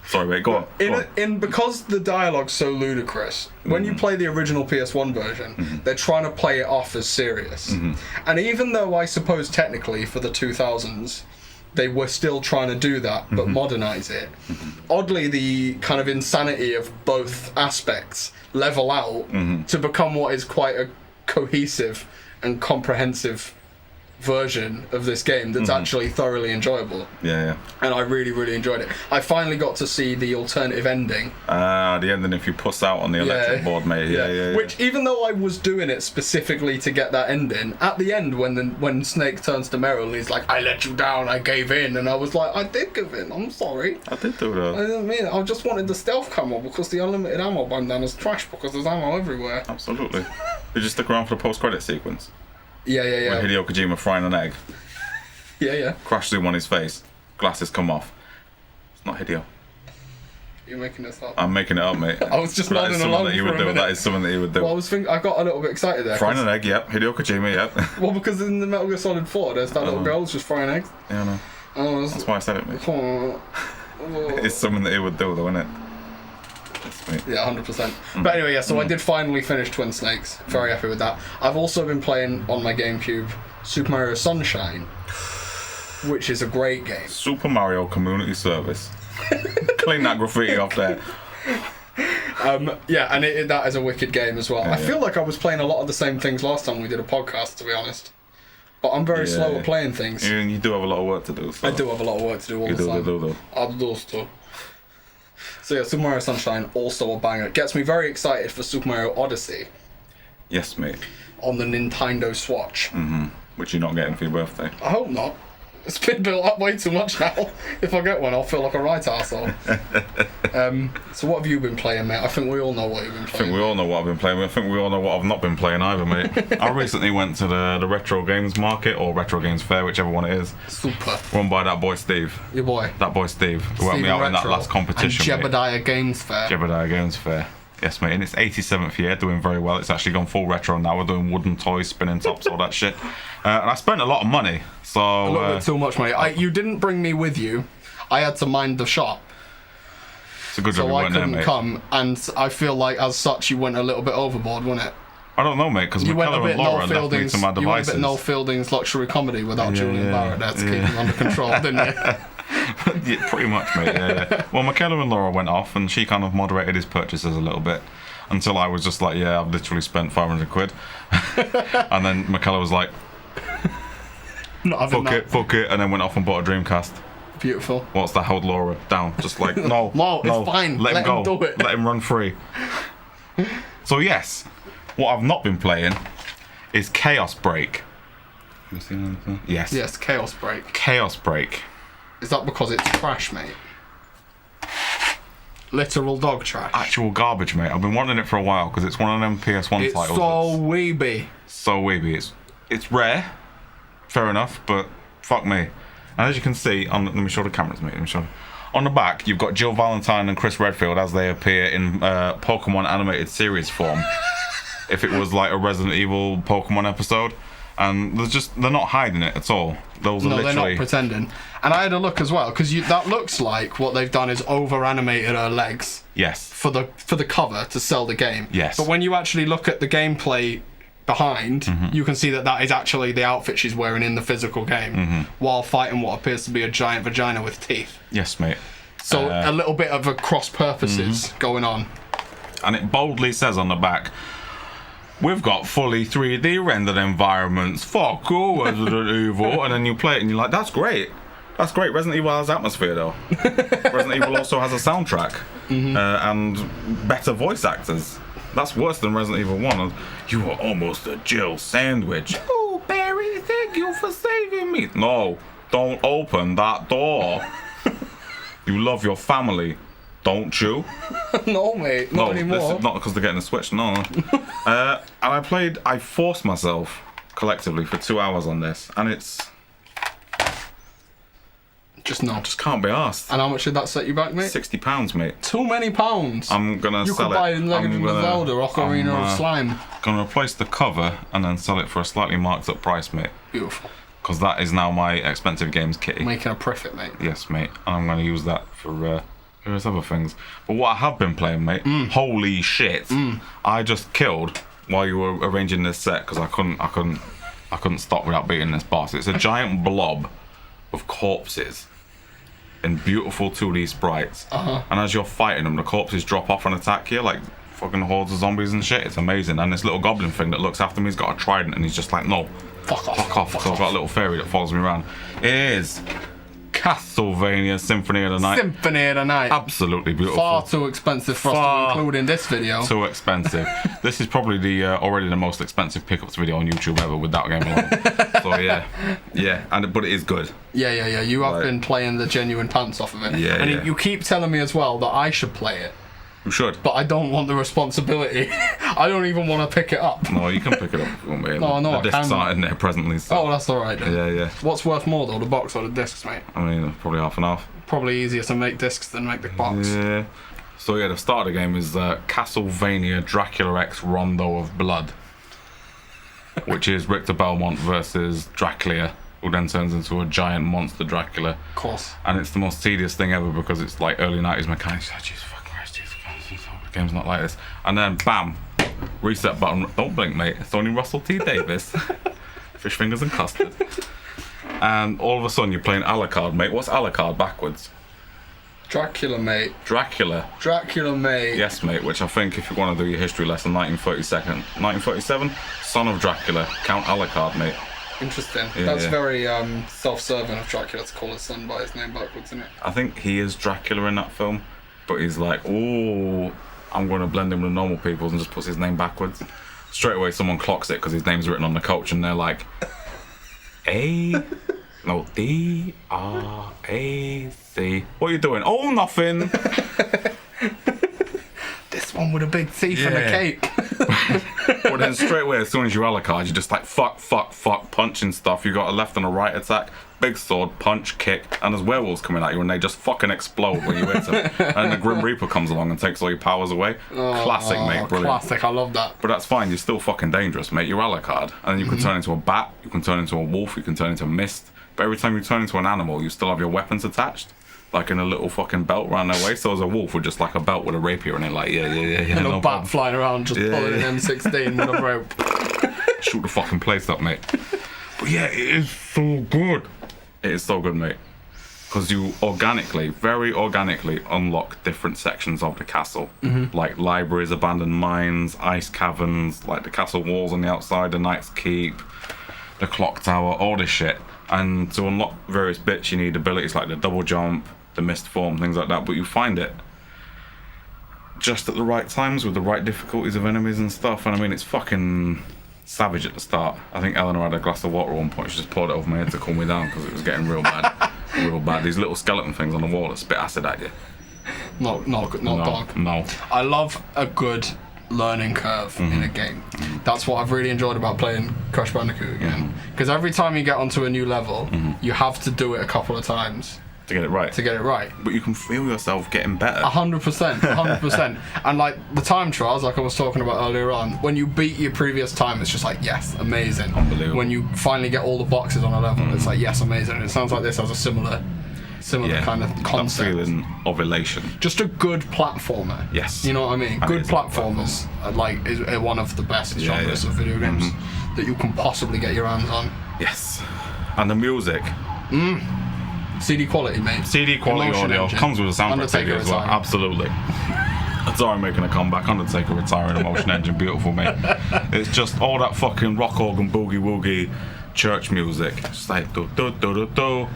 Sorry, mate, go on. Because the dialogue's so ludicrous, when you play the original PS1 version, they're trying to play it off as serious. And even though I suppose technically for the 2000s, they were still trying to do that, but modernize it, oddly the kind of insanity of both aspects level out to become what is quite a cohesive and comprehensive version of this game that's actually thoroughly enjoyable. Yeah. And I really, really enjoyed it. I finally got to see the alternative ending. The ending if you puss out on the electric board, mate. Yeah. Which, even though I was doing it specifically to get that ending, at the end when Snake turns to Meryl and he's like, I let you down, I gave in, and I was like, I did give in, I'm sorry. I did do that. I didn't mean it. I just wanted the stealth camo because the unlimited ammo bandana is trash because there's ammo everywhere. Absolutely. Did you stick around for the post-credit sequence? Yeah. With Hideo Kojima frying an egg. Yeah. Crash zoom on his face. Glasses come off. It's not Hideo. You're making this up. I'm making it up, mate. I was just nodding along for a minute. That is something that he would do. Well, I got a little bit excited there. Frying an egg, yep. Hideo Kojima, yep. Well, because in the Metal Gear Solid 4, there's that little girl who's just frying eggs. Yeah, I know. That's why I said it, mate. It's something that he would do, though, isn't it? Yeah, 100%. But anyway, so I did finally finish Twin Snakes. Very happy with that. I've also been playing on my GameCube Super Mario Sunshine, which is a great game. Super Mario Community Service. Clean that graffiti off there. Yeah, and that is a wicked game as well. I feel like I was playing a lot of the same things last time we did a podcast, to be honest. But I'm very slow at playing things. You do have a lot of work to do. So. I do have a lot of work to do all the time. You do. I'm those too. So yeah, Super Mario Sunshine, also a banger. It gets me very excited for Super Mario Odyssey. Yes, mate. On the Nintendo Switch. Which you're not getting for your birthday. I hope not. It's been built up way too much now. If I get one, I'll feel like a right arsehole. So what have you been playing, mate? I think we all know what you've been playing. I think we all know what I've been playing. I think we all know what I've not been playing either, mate. I recently went to the Retro Games Market, or Retro Games Fair, whichever one it is. Super. Run by that boy Steve. Your boy. That boy Steve, who helped me out in that last competition. And Jebediah Games Fair. Jebediah Games Fair. Yes, mate. In its 87th year, doing very well. It's actually gone full retro now. We're doing wooden toys, spinning tops, all that shit. And I spent a lot of money. So a little bit too much money. You didn't bring me with you. I had to mind the shop. It's a good job you weren't there, mate. So I couldn't come, and I feel like as such you went a little bit overboard, wasn't it? I don't know, mate, because McKellar and Laura left me to my devices. You went a bit Noel Fielding's luxury comedy without Julian Barrett there to keep him under control, didn't you? Yeah, pretty much, mate. Yeah. Well, McKellar and Laura went off, and she kind of moderated his purchases a little bit. Until I was just like, yeah, I've literally spent 500 quid. And then McKellar was like, fuck it, and then went off and bought a Dreamcast. Beautiful. What's that? Held Laura down. Just like, no, it's fine. Let him go. Do it. Let him run free. So yes, what I've not been playing is Chaos Break. Have you seen anything? Yes. Yes, Chaos Break. Chaos Break. Is that because it's trash, mate? Literal dog trash. Actual garbage, mate. I've been wanting it for a while because it's one of them PS1 titles. It's so weeby. So weeby. It's rare. Fair enough, but fuck me. And as you can see, let me show the cameras, mate. On the back, you've got Jill Valentine and Chris Redfield as they appear in Pokemon animated series form. If it was like a Resident Evil Pokemon episode. And they're not hiding it at all. They're not pretending. And I had a look as well, because that looks like what they've done is over animated her legs. Yes. For the cover to sell the game. Yes. But when you actually look at the gameplay behind, you can see that is actually the outfit she's wearing in the physical game, while fighting what appears to be a giant vagina with teeth. Yes, mate. So a little bit of a cross purposes going on. And it boldly says on the back, we've got fully 3D rendered environments. Fuck all Resident Evil. And then you play it and you're like, that's great. That's great. Resident Evil has atmosphere though. Resident Evil also has a soundtrack and better voice actors. That's worse than Resident Evil 1. You were almost a Jill sandwich. Oh, Barry, thank you for saving me. No, don't open that door. You love your family, don't you? No, mate, not anymore. This is not because they're getting a Switch, no. And I forced myself collectively for 2 hours on this, and it's... Just can't be arsed. And how much did that set you back, mate? £60, mate. Too many pounds. I'm gonna you sell it. You could buy Legend of Zelda, Ocarina of Slime. Gonna replace the cover and then sell it for a slightly marked up price, mate. Beautiful. Because that is now my expensive games kitty. Making a profit, mate. Yes, mate. And I'm gonna use that for various other things. But what I have been playing, mate, holy shit! I just killed while you were arranging this set because I couldn't stop without beating this boss. It's a giant blob of corpses in beautiful 2D sprites. And as you're fighting them, the corpses drop off and attack you like fucking hordes of zombies and shit. It's amazing. And this little goblin thing that looks after me, he's got a trident and he's just like, no, fuck off. So I've got a little fairy that follows me around. It is Castlevania Symphony of the Night. Symphony of the Night. Absolutely beautiful. Far too expensive for us to include in this video. Too expensive. This is probably the already the most expensive pickups video on YouTube ever with that game alone. So yeah, but it is good. Yeah. You have been playing the genuine pants off of it. Yeah, and you keep telling me as well that I should play it. You should. But I don't want the responsibility. I don't even want to pick it up. No, you can pick it up if you want, mate. No, the discs aren't in there presently. So. Oh, that's alright then. Yeah. What's worth more though, the box or the discs, mate? I mean, probably half and half. Probably easier to make discs than make the box. Yeah. So yeah, the start of the game is Castlevania Dracula X Rondo of Blood, which is Richter Belmont versus Dracula, who then turns into a giant monster Dracula. Of course. And it's the most tedious thing ever because it's like early 90s mechanics. Oh, Jesus fucking Christ, Jesus Christ, the game's not like this. And then bam, reset button. Don't blink, mate. It's only Russell T Davis. Fish fingers and custard. And all of a sudden you're playing Alucard, mate. What's Alucard backwards? Dracula, mate. Dracula, mate. Yes, mate, which I think if you want to do your history lesson, 1937, son of Dracula, Count Alucard, mate. Interesting. That's very self-serving of Dracula to call his son by his name backwards, isn't it? I think he is Dracula in that film, but he's like, ooh, I'm going to blend him with normal people and just puts his name backwards. Straight away someone clocks it because his name's written on the coach and they're like, D-R-A-C. What are you doing? Oh, nothing. This one with a big teeth and a cape. Well, then straight away, as soon as you're Alucard, you're just like fuck, punching stuff. You got a left and a right attack, big sword, punch, kick, and there's werewolves coming at you and they just fucking explode when you hit them. And the Grim Reaper comes along and takes all your powers away. Classic, mate, brilliant. Classic, I love that. But that's fine, you're still fucking dangerous, mate. You're Alucard. And you can turn into a bat, you can turn into a wolf, you can turn into a mist. But every time you turn into an animal, you still have your weapons attached. Like in a little fucking belt around their waist. So as a wolf with just like a belt with a rapier in it, like yeah. And a bat flying around just pulling an M16 with a rope. Shoot the fucking place up, mate. But yeah, it is so good. It is so good, mate. Because you very organically unlock different sections of the castle. Like libraries, abandoned mines, ice caverns, like the castle walls on the outside, the Knight's Keep, the clock tower, all this shit. And to unlock various bits, you need abilities like the double jump, the mist form, things like that. But you find it just at the right times with the right difficulties of enemies and stuff. And I mean, it's fucking savage at the start. I think Eleanor had a glass of water at one point. She just poured it over my head to cool me down because it was getting real bad. Real bad. These little skeleton things on the wall that spit acid at you. Not dog. No. I love a good learning curve in a game. That's what I've really enjoyed about playing Crash Bandicoot again. Because every time you get onto a new level, you have to do it a couple of times. To get it right. But you can feel yourself getting better. 100%. And like the time trials, like I was talking about earlier on, when you beat your previous time, it's just like, yes, amazing. Unbelievable. When you finally get all the boxes on a level, it's like, yes, amazing. And it sounds like this has a similar kind of concept. That feeling of elation. Just a good platformer. Yes. You know what I mean? Good platformers is one of the best genres of video games that you can possibly get your hands on. Yes. And the music. CD quality, mate. CD quality Emotion audio engine. comes with a soundtrack Undertaker CD as well. retiring. Absolutely. Atari making a comeback. Undertaker retiring. Emotion engine. Beautiful, mate. It's just all that fucking rock organ boogie woogie church music. It's like do do do do do.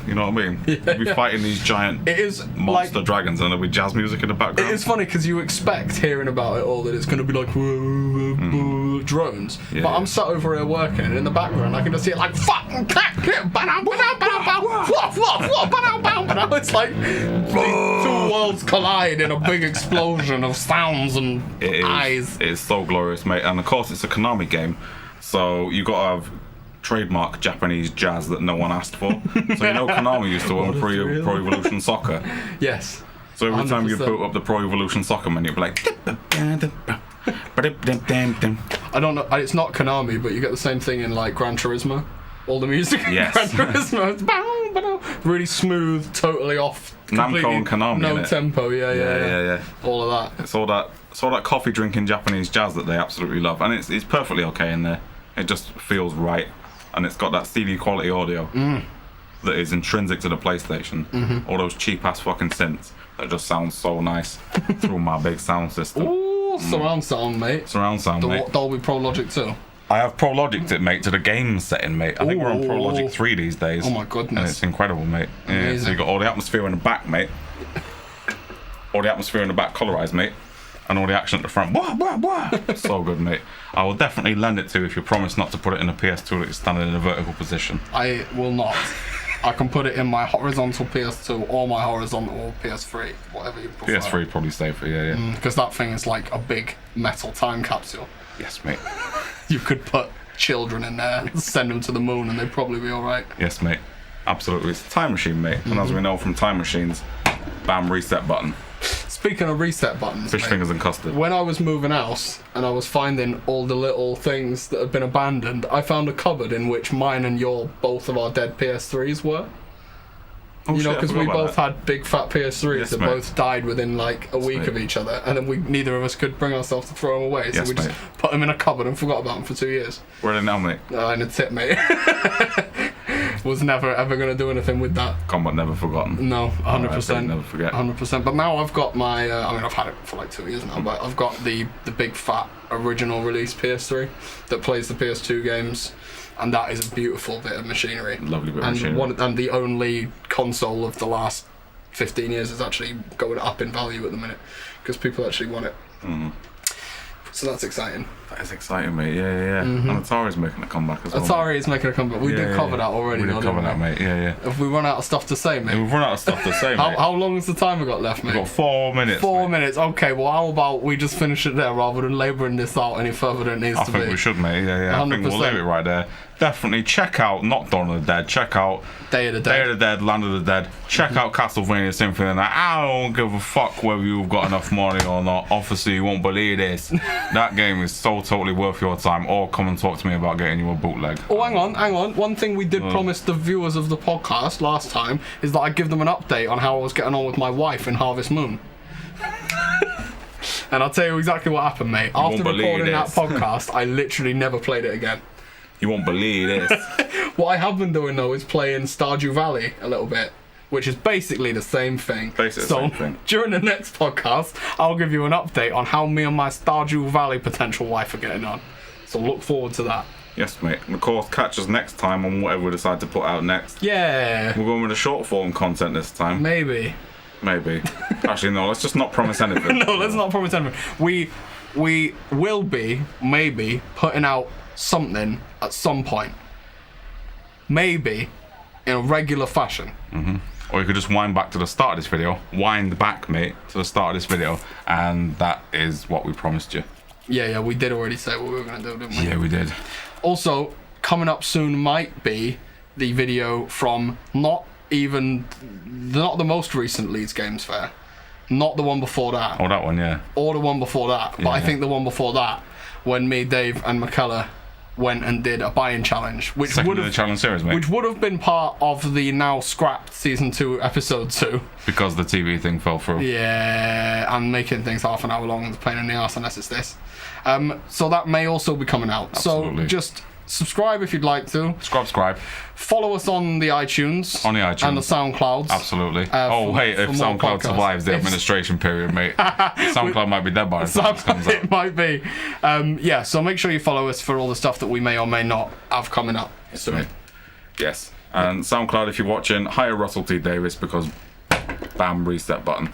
You know what I mean? You'll be fighting these giant It is monster dragons, and there'll be jazz music in the background. It is funny because you expect hearing about it all that it's going to be like drones, Yeah, but yeah. I'm sat over here working, and in the background I can just hear like fucking it's like these two worlds collide in a big explosion of sounds and eyes. It is so glorious, mate. And of course, it's a Konami game, so you got to have trademark Japanese jazz that no one asked for. So you know Konami used to own Pro Evolution Soccer. Yes. So every time you 100%. boot up the Pro Evolution Soccer menu, it'd be like. I don't know. It's not Konami, but you get the same thing in like Gran Turismo. All the music in Yes. Gran Turismo, it's really smooth, totally off. Namco and Konami, no innit? tempo. Yeah. Yeah. All of that. It's all that coffee drinking Japanese jazz that they absolutely love, and it's perfectly okay in there. It just feels right, and it's got that CD quality audio that is intrinsic to the PlayStation. All those cheap ass fucking synths that just sound so nice through my big sound system. Ooh, surround sound, mate. Surround sound, mate. Dolby Pro Logic too. I have Pro Logic it, mate, to the game setting, mate. I think we're on Pro Logic Ooh. 3 these days. Oh my goodness. And it's incredible, mate. Yeah, Amazing. so you got all the atmosphere in the back, mate. All the atmosphere in the back colorized, mate. And all the action at the front. Wah, wah, wah. So good, mate. I will definitely lend it to you if you promise not to put it in a PS2 that's standing in a vertical position. I will not. I can put it in my horizontal PS2 or my horizontal PS3, whatever you prefer. PS3 probably safer, yeah. Because that thing is like a big metal time capsule. Yes, mate. You could put children in there, send them to the moon, and they'd probably be all right. Yes, mate. Absolutely. It's a time machine, mate. And as we know from time machines, bam, reset button. Speaking of reset buttons, Fish mate, fingers and custard. when I was moving house and I was finding all the little things that had been abandoned, I found a cupboard in which mine and both of our dead PS3s were. Oh, You know, shit, I because forgot we about both that. had big fat PS3s Yes, that mate. both died within like a week mate. of each other, and then neither of us could bring ourselves to throw them away, so Yes, we just mate. put them in a cupboard and forgot about them for 2 years. Where are they now, mate? And a tip, mate. Was never ever going to do anything with that. Combat never forgotten. No, 100%. Never forget. 100%. But now I've got my, I've had it for like 2 years now, but I've got the big fat original release PS3 that plays the PS2 games, and that is a beautiful bit of machinery. Lovely bit of and machinery. And the only console of the last 15 years is actually going up in value at the minute, because people actually want it. So that's exciting. That is exciting, mate. Yeah. And Atari's making a comeback as well. Atari is making a comeback. We Yeah, did yeah, cover yeah. that already. We did though, cover didn't that, we? mate. Yeah. If we run out of stuff to say, mate. We've run out of stuff to say, mate. How long's the time we got left, mate? We've got 4 minutes. 4 mate. minutes. Okay, well, how about we just finish it there rather than labouring this out any further than it needs I to think be? we should, mate. Yeah. I think we'll 100%. leave it right there. Definitely check out not Dawn of the Dead. Check out Day of the Day Dead. of the Dead, Land of the Dead. Check out Castlevania Symphony of the Night. I don't give a fuck whether you've got enough money or not. Obviously, you won't believe this. That game is so totally worth your time. Or come and talk to me about getting you a bootleg. Oh, hang on. One thing we did promise the viewers of the podcast last time is that I'd give them an update on how I was getting on with my wife in Harvest Moon. And I'll tell you exactly what happened, mate. After won't believe recording that this. podcast, I literally never played it again. You won't believe this. What I have been doing, though, is playing Stardew Valley a little bit, which is basically the same thing. Basically the so, same thing. during the next podcast, I'll give you an update on how me and my Stardew Valley potential wife are getting on. So look forward to that. Yes, mate. And of course, catch us next time on whatever we decide to put out next. Yeah, We're going with the short form content this time. maybe. Maybe. Actually, no. Let's just not promise anything. No, let's not promise anything. We will be, maybe, putting out something at some point. Maybe in a regular fashion. Or you could just wind back to the start of this video. Wind back, mate, to the start of this video. And that is what we promised you. Yeah, we did already say what we were going to do, didn't we? Yeah, we did. Also, coming up soon might be the video from not the most recent Leeds Games Fair. Not the one before that. Oh, that one, yeah. Or the one before that. But I Yeah. think the one before that, when me, Dave, and McKellar went and did a buy-in challenge, which Second would in the have challenge series, mate. which would have been part of the now scrapped season 2 episode 2. Because the TV thing fell through. Yeah, and making things half an hour long is a pain in the arse unless it's this. So that may also be coming out. Absolutely. So just Subscribe if you'd like to. Subscribe. Follow us on the iTunes. On the iTunes. And the SoundClouds. Absolutely. If for more SoundCloud podcasts. survives the administration period, mate, SoundCloud might be dead by the time this comes It out. might be. Yeah, so make sure you follow us for all the stuff that we may or may not have coming up soon. Yes. And SoundCloud, if you're watching, hire Russell T Davis because bam, reset button.